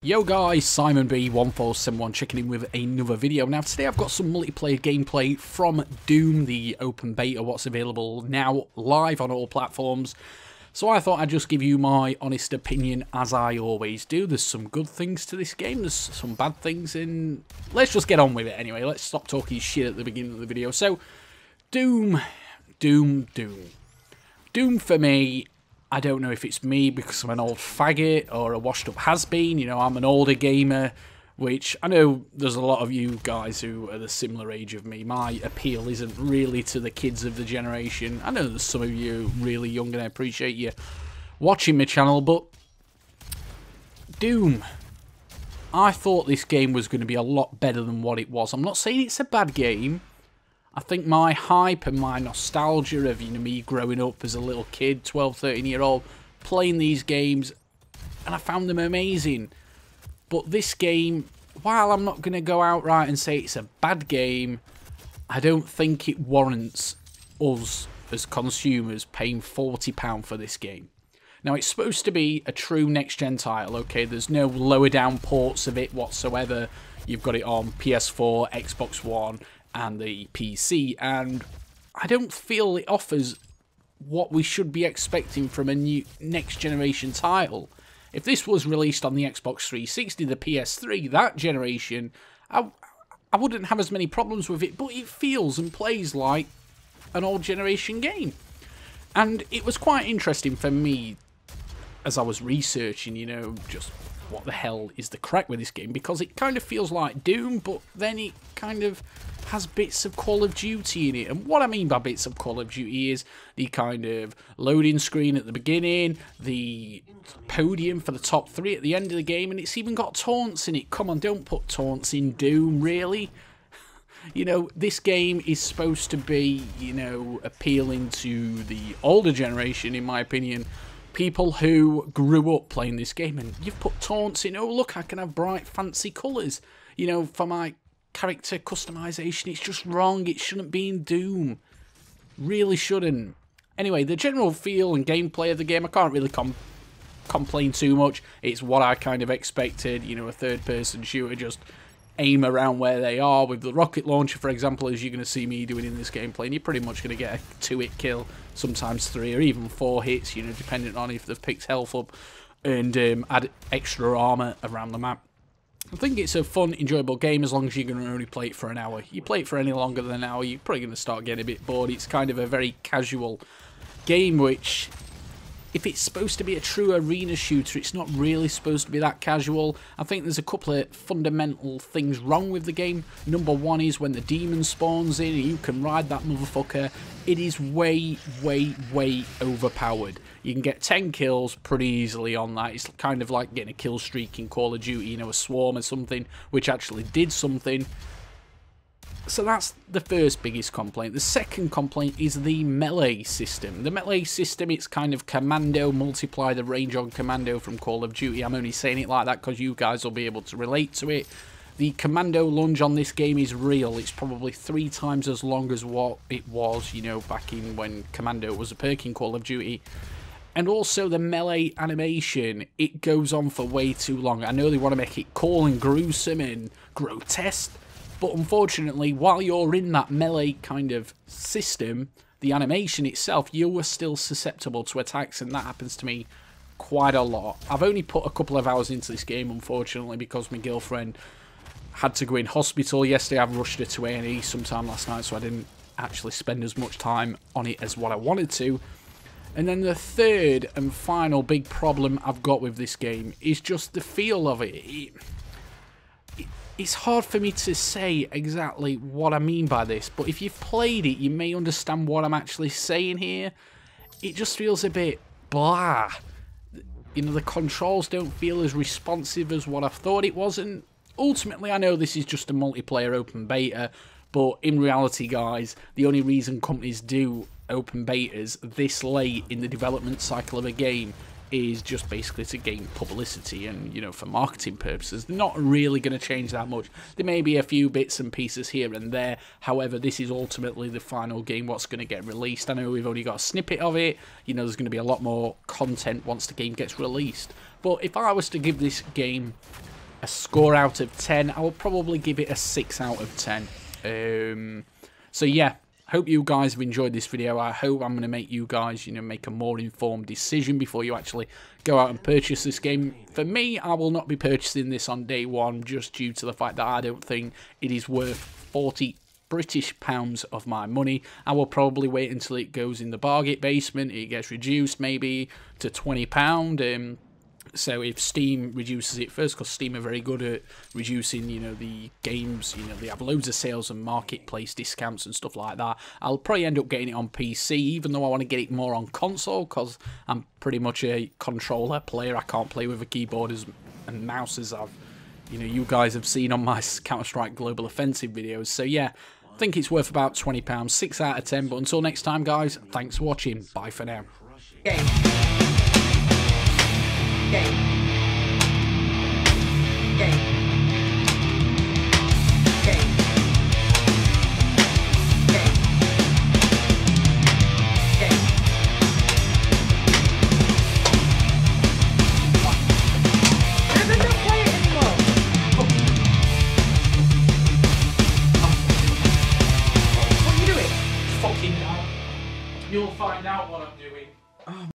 Yo guys, Simon B1471 checking in with another video. Now today I've got some multiplayer gameplay from Doom, the open beta, what's available now live on all platforms. So I thought I'd just give you my honest opinion as I always do. There's some good things to this game, there's some bad things, and let's just get on with it anyway. Let's stop talking shit at the beginning of the video. So, Doom for me, I don't know if it's me because I'm an old faggot or a washed up has-been. You know, I'm an older gamer, which I know there's a lot of you guys who are the similar age of me. My appeal isn't really to the kids of the generation. I know there's some of you really young and I appreciate you watching my channel, but Doom, I thought this game was going to be a lot better than what it was. I'm not saying it's a bad game. I think my hype and my nostalgia of, you know, me growing up as a little kid, 12, 13-year-old, playing these games, and I found them amazing. But this game, while I'm not going to go outright and say it's a bad game, I don't think it warrants us as consumers paying £40 for this game. Now, it's supposed to be a true next-gen title, okay? There's no lower-down ports of it whatsoever. You've got it on PS4, Xbox One, and the PC, and I don't feel it offers what we should be expecting from a new next-generation title. If this was released on the Xbox 360, the PS3, that generation, I wouldn't have as many problems with it, but it feels and plays like an old-generation game. And it was quite interesting for me as I was researching, you know, just what the hell is the crack with this game, because it kind of feels like Doom, but then it kind of has bits of Call of Duty in it. And what I mean by bits of Call of Duty is the kind of loading screen at the beginning, the podium for the top 3 at the end of the game, and it's even got taunts in it. Come on, don't put taunts in Doom, really. You know, this game is supposed to be, you know, appealing to the older generation, in my opinion. People who grew up playing this game, and you've put taunts in. Oh, look, I can have bright, fancy colours. You know, for my character customization, it's just wrong. It shouldn't be in Doom. Really shouldn't. Anyway, the general feel and gameplay of the game, I can't really complain too much. It's what I kind of expected. You know, a third-person shooter, just aim around where they are with the rocket launcher, for example, as you're going to see me doing in this gameplay, and you're pretty much going to get a 2-hit kill, sometimes 3 or even 4 hits, you know, depending on if they've picked health up, and add extra armor around the map. I think it's a fun, enjoyable game as long as you're going to only play it for an hour. You play it for any longer than an hour, you're probably going to start getting a bit bored. It's kind of a very casual game, which, if it's supposed to be a true arena shooter, it's not really supposed to be that casual. I think there's a couple of fundamental things wrong with the game. Number one is when the demon spawns in and you can ride that motherfucker. It is way, way, way overpowered. You can get 10 kills pretty easily on that. It's kind of like getting a kill streak in Call of Duty, you know, a swarm or something, which actually did something. So that's the first biggest complaint. The second complaint is the melee system. The melee system, it's kind of commando, multiply the range on commando from Call of Duty. I'm only saying it like that because you guys will be able to relate to it. The commando lunge on this game is real. It's probably 3 times as long as what it was, you know, back in when commando was a perk in Call of Duty. And also the melee animation, it goes on for way too long. I know they want to make it cool and gruesome and grotesque, but unfortunately, while you're in that melee kind of system, the animation itself, you are still susceptible to attacks, and that happens to me quite a lot. I've only put a couple of hours into this game, unfortunately, because my girlfriend had to go in hospital yesterday. I've rushed her to A&E sometime last night, so I didn't actually spend as much time on it as what I wanted to. And then the third and final big problem I've got with this game is just the feel of it. It's hard for me to say exactly what I mean by this, but if you've played it, you may understand what I'm actually saying here. It just feels a bit blah. You know, the controls don't feel as responsive as what I thought it was, and ultimately I know this is just a multiplayer open beta, but in reality, guys, the only reason companies do open betas this late in the development cycle of a game is just basically to gain publicity and, you know, for marketing purposes. They're not really going to change that much. There may be a few bits and pieces here and there. However, this is ultimately the final game, what's going to get released. I know we've only got a snippet of it. You know, there's going to be a lot more content once the game gets released. But if I was to give this game a score out of 10, I will probably give it a 6 out of 10. So yeah, hope you guys have enjoyed this video. I hope I'm going to make you guys, make a more informed decision before you actually go out and purchase this game. For me, I will not be purchasing this on day one just due to the fact that I don't think it is worth 40 British pounds of my money. I will probably wait until it goes in the bargain basement. It gets reduced maybe to £20. So if Steam reduces it first, because Steam are very good at reducing, the games, they have loads of sales and marketplace discounts and stuff like that. I'll probably end up getting it on PC, even though I want to get it more on console, because I'm pretty much a controller player. I can't play with a keyboard and mouse as you guys have seen on my Counter-Strike Global Offensive videos. So yeah, I think it's worth about £20, 6 out of 10. But until next time, guys, thanks for watching. Bye for now. Game. Game. Game. Game. Game. Game. And then don't play it anymore. What are you doing? Fucking hell. You'll find out what I'm doing.